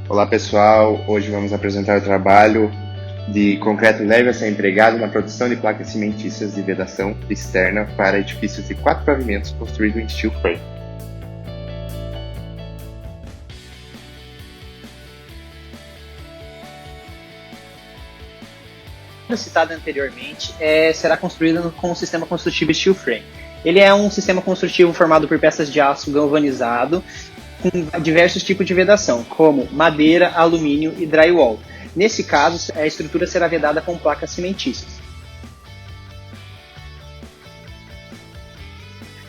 Olá pessoal, hoje vamos apresentar o trabalho de concreto leve a ser empregado na produção de placas cimentícias de vedação externa para edifícios de 4 pavimentos construídos em steel frame. Citado anteriormente, será construído com o sistema construtivo steel frame. Ele é um sistema construtivo formado por peças de aço galvanizado com diversos tipos de vedação, como madeira, alumínio e drywall. Nesse caso, a estrutura será vedada com placas cimentícias.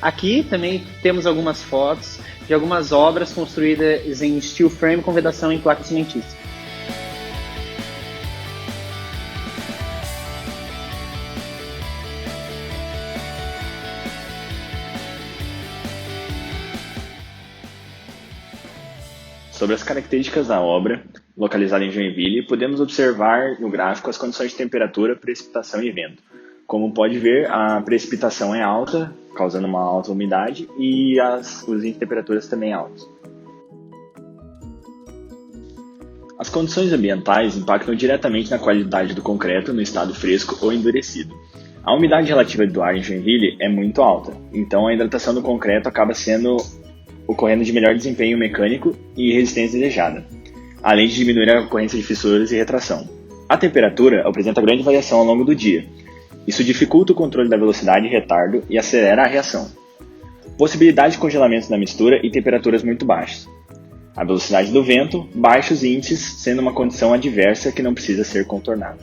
Aqui também temos algumas fotos de algumas obras construídas em steel frame com vedação em placas cimentícias. Sobre as características da obra, localizada em Joinville, podemos observar no gráfico as condições de temperatura, precipitação e vento. Como pode ver, a precipitação é alta, causando uma alta umidade, e os índices de temperaturas também altos. As condições ambientais impactam diretamente na qualidade do concreto no estado fresco ou endurecido. A umidade relativa do ar em Joinville é muito alta, então a hidratação do concreto acaba ocorrendo de melhor desempenho mecânico e resistência desejada, além de diminuir a ocorrência de fissuras e retração. A temperatura apresenta grande variação ao longo do dia. Isso dificulta o controle da velocidade e retardo e acelera a reação. Possibilidade de congelamentos na mistura e temperaturas muito baixas. A velocidade do vento, baixos índices, sendo uma condição adversa que não precisa ser contornada.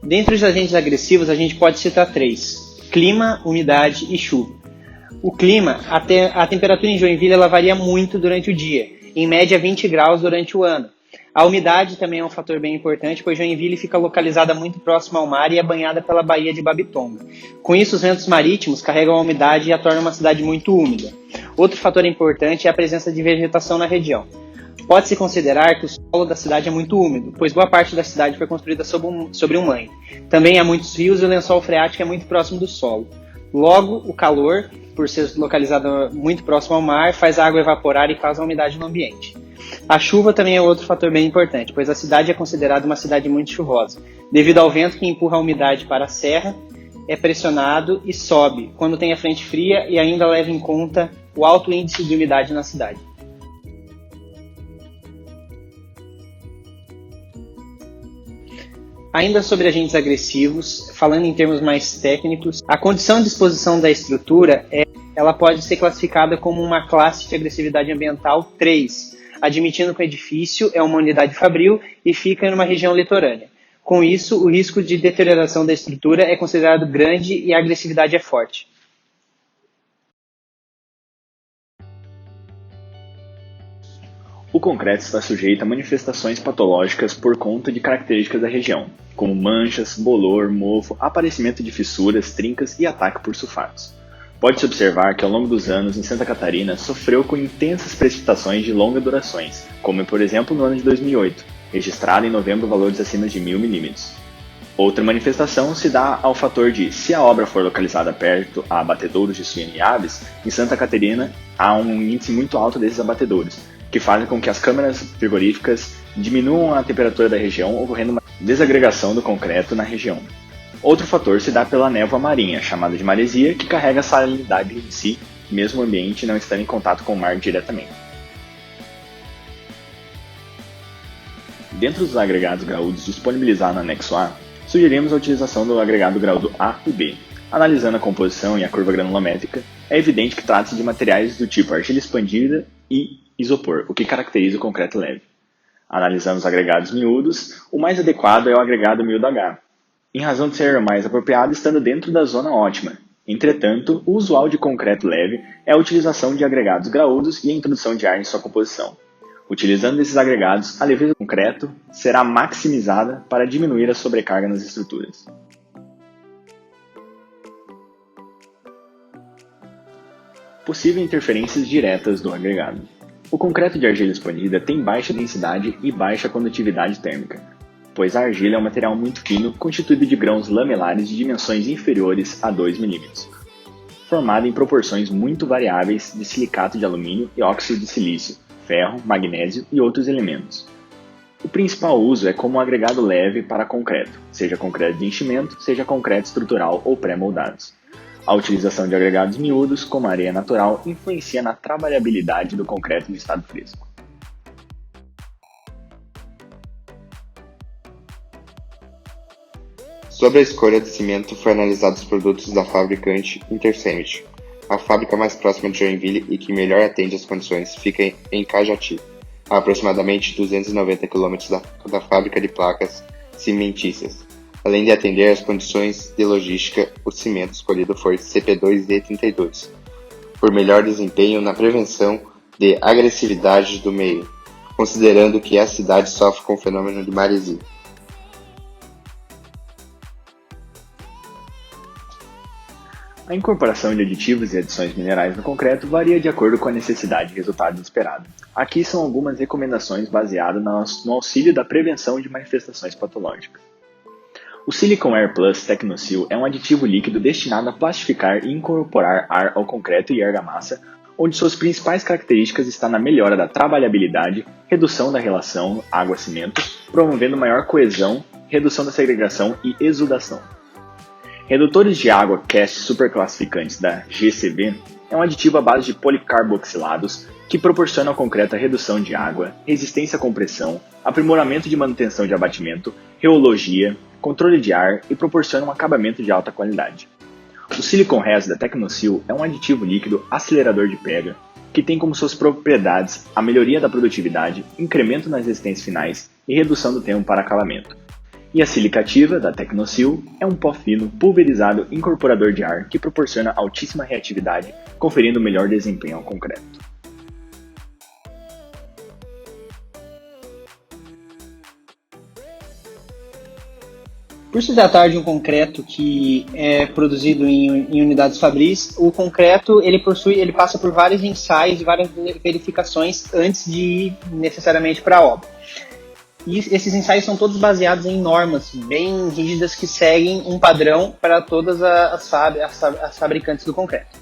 Dentre os agentes agressivos, a gente pode citar 3. Clima, umidade e chuva. O clima, a temperatura em Joinville ela varia muito durante o dia, em média 20 graus durante o ano. A umidade também é um fator bem importante, pois Joinville fica localizada muito próxima ao mar e é banhada pela Baía de Babitonga. Com isso, os ventos marítimos carregam a umidade e a tornam uma cidade muito úmida. Outro fator importante é a presença de vegetação na região. Pode-se considerar que o solo da cidade é muito úmido, pois boa parte da cidade foi construída sobre um mangue. Também há muitos rios e o lençol freático é muito próximo do solo. Logo, o calor, por ser localizado muito próximo ao mar, faz a água evaporar e causa umidade no ambiente. A chuva também é outro fator bem importante, pois a cidade é considerada uma cidade muito chuvosa, devido ao vento que empurra a umidade para a serra, é pressionado e sobe, quando tem a frente fria e ainda leva em conta o alto índice de umidade na cidade. Ainda sobre agentes agressivos, falando em termos mais técnicos, a condição de exposição da estrutura ela pode ser classificada como uma classe de agressividade ambiental 3, admitindo que o edifício é uma unidade fabril e fica em uma região litorânea. Com isso, o risco de deterioração da estrutura é considerado grande e a agressividade é forte. O concreto está sujeito a manifestações patológicas por conta de características da região, como manchas, bolor, mofo, aparecimento de fissuras, trincas e ataque por sulfatos. Pode-se observar que ao longo dos anos em Santa Catarina sofreu com intensas precipitações de longas durações, como por exemplo no ano de 2008, registrado em novembro valores acima de 1000 mm. Outra manifestação se dá ao fator de, se a obra for localizada perto a abatedouros de suíno e aves, em Santa Catarina há um índice muito alto desses abatedouros, que fazem com que as câmaras frigoríficas diminuam a temperatura da região, ocorrendo uma desagregação do concreto na região. Outro fator se dá pela névoa marinha, chamada de maresia, que carrega a salinidade em si, mesmo o ambiente não estando em contato com o mar diretamente. Dentro dos agregados graúdos disponibilizados no anexo A, sugerimos a utilização do agregado graúdo A e B. Analisando a composição e a curva granulométrica, é evidente que trata-se de materiais do tipo argila expandida e isopor, o que caracteriza o concreto leve. Analisando os agregados miúdos, o mais adequado é o agregado miúdo H, em razão de ser mais apropriado estando dentro da zona ótima. Entretanto, o usual de concreto leve é a utilização de agregados graúdos e a introdução de ar em sua composição. Utilizando esses agregados, a leveza do concreto será maximizada para diminuir a sobrecarga nas estruturas. Possíveis interferências diretas do agregado. O concreto de argila expandida tem baixa densidade e baixa condutividade térmica, pois a argila é um material muito fino constituído de grãos lamelares de dimensões inferiores a 2 mm. formada em proporções muito variáveis de silicato de alumínio e óxido de silício, ferro, magnésio e outros elementos. O principal uso é como um agregado leve para concreto, seja concreto de enchimento, seja concreto estrutural ou pré-moldados. A utilização de agregados miúdos, como areia natural, influencia na trabalhabilidade do concreto em estado fresco. Sobre a escolha de cimento, foi analisado os produtos da fabricante Intercement. A fábrica mais próxima de Joinville e que melhor atende às condições fica em Cajati, a aproximadamente 290 km da fábrica de placas cimentícias. Além de atender às condições de logística, o cimento escolhido foi CP2D32, por melhor desempenho na prevenção de agressividade do meio, considerando que a cidade sofre com o fenômeno de maresia. A incorporação de aditivos e adições minerais no concreto varia de acordo com a necessidade e resultado esperado. Aqui são algumas recomendações baseadas no auxílio da prevenção de manifestações patológicas. O Silicon Air Plus Tecnoseal é um aditivo líquido destinado a plastificar e incorporar ar ao concreto e argamassa, onde suas principais características estão na melhora da trabalhabilidade, redução da relação água-cimento, promovendo maior coesão, redução da segregação e exudação. Redutores de água cast superclassificantes da GCB é um aditivo à base de policarboxilados que proporciona ao concreto a redução de água, resistência à compressão, aprimoramento de manutenção de abatimento, reologia, controle de ar e proporciona um acabamento de alta qualidade. O Silicon Res da Tecnoseal é um aditivo líquido acelerador de pega que tem como suas propriedades a melhoria da produtividade, incremento nas resistências finais e redução do tempo para acabamento. E a silicativa, da Tecnoseal, é um pó fino, pulverizado incorporador de ar que proporciona altíssima reatividade, conferindo melhor desempenho ao concreto. Por se tratar de um concreto que é produzido em unidades fabris, o concreto ele passa por vários ensaios e várias verificações antes de ir necessariamente para a obra. E esses ensaios são todos baseados em normas bem rígidas que seguem um padrão para todas as fabricantes do concreto.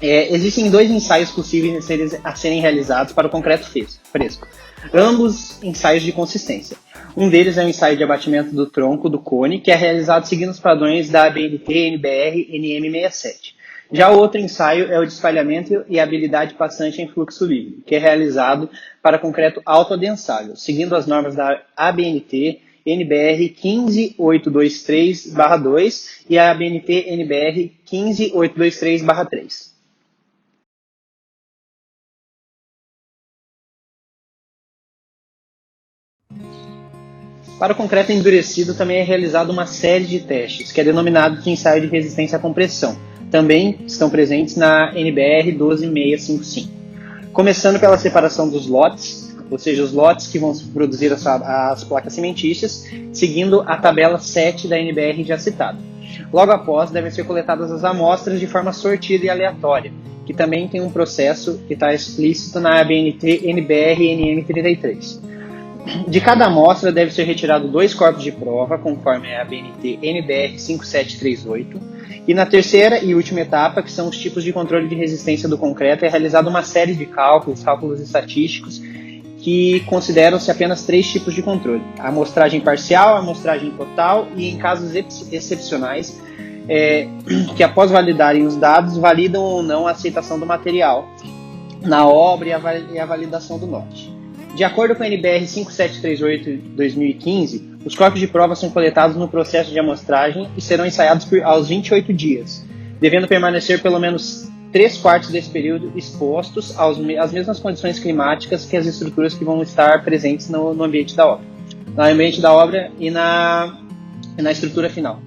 Existem 2 ensaios possíveis a serem realizados para o concreto fresco, ambos ensaios de consistência. Um deles é o ensaio de abatimento do tronco do cone, que é realizado seguindo os padrões da ABNT, NBR e NM67. Já o outro ensaio é o de espalhamento e habilidade passante em fluxo livre, que é realizado para concreto autoadensável, seguindo as normas da ABNT NBR 15823/2 e a ABNT NBR 15823/3. Para o concreto endurecido também é realizada uma série de testes, que é denominado de ensaio de resistência à compressão. Também estão presentes na NBR 12655. Começando pela separação dos lotes, ou seja, os lotes que vão produzir as placas cimentícias, seguindo a tabela 7 da NBR já citada. Logo após, devem ser coletadas as amostras de forma sortida e aleatória, que também tem um processo que está explícito na ABNT NBR NM33. De cada amostra deve ser retirado 2 corpos de prova, conforme a ABNT NBR 5738, e na terceira e última etapa, que são os tipos de controle de resistência do concreto, é realizada uma série de cálculos estatísticos, que consideram-se apenas 3 tipos de controle: a amostragem parcial, a amostragem total e, em casos excepcionais, que após validarem os dados, validam ou não a aceitação do material na obra e a validação do lote. De acordo com a NBR 5738-2015, os corpos de prova são coletados no processo de amostragem e serão ensaiados aos 28 dias, devendo permanecer pelo menos 3/4 desse período expostos às mesmas condições climáticas que as estruturas que vão estar presentes no ambiente da obra. No ambiente da obra e na estrutura final.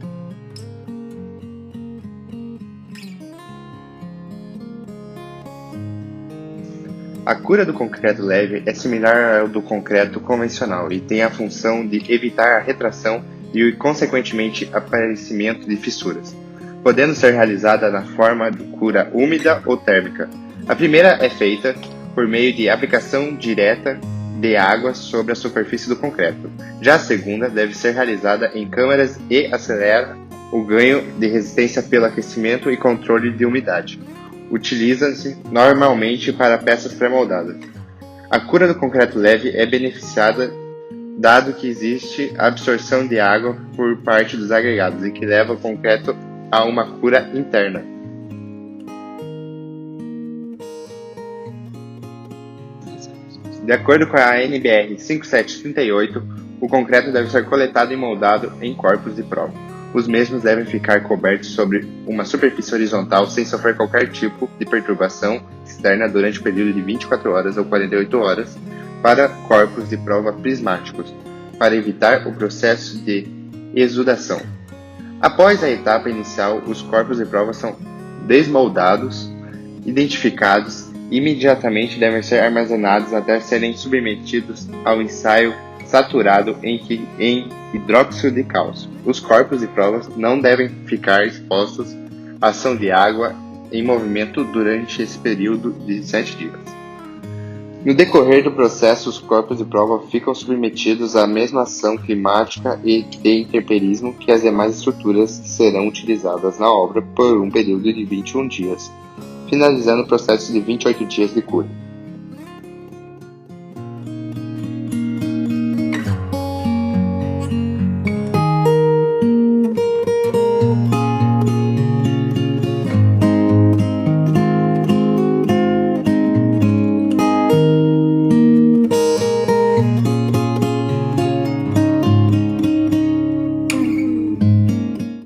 A cura do concreto leve é similar ao do concreto convencional e tem a função de evitar a retração e, consequentemente, aparecimento de fissuras, podendo ser realizada na forma de cura úmida ou térmica. A primeira é feita por meio de aplicação direta de água sobre a superfície do concreto. Já a segunda deve ser realizada em câmaras e o ganho de resistência pelo aquecimento e controle de umidade. Utiliza-se normalmente para peças pré-moldadas. A cura do concreto leve é beneficiada dado que existe absorção de água por parte dos agregados e que leva o concreto a uma cura interna. De acordo com a NBR 5738, o concreto deve ser coletado e moldado em corpos de prova. Os mesmos devem ficar cobertos sobre uma superfície horizontal sem sofrer qualquer tipo de perturbação externa durante o período de 24 horas ou 48 horas para corpos de prova prismáticos, para evitar o processo de exudação. Após a etapa inicial, os corpos de prova são desmoldados, identificados e imediatamente devem ser armazenados até serem submetidos ao ensaio saturado em hidróxido de cálcio. Os corpos de provas não devem ficar expostos à ação de água em movimento durante esse período de 7 dias. No decorrer do processo, os corpos de prova ficam submetidos à mesma ação climática e de intemperismo que as demais estruturas que serão utilizadas na obra por um período de 21 dias, finalizando o processo de 28 dias de cura.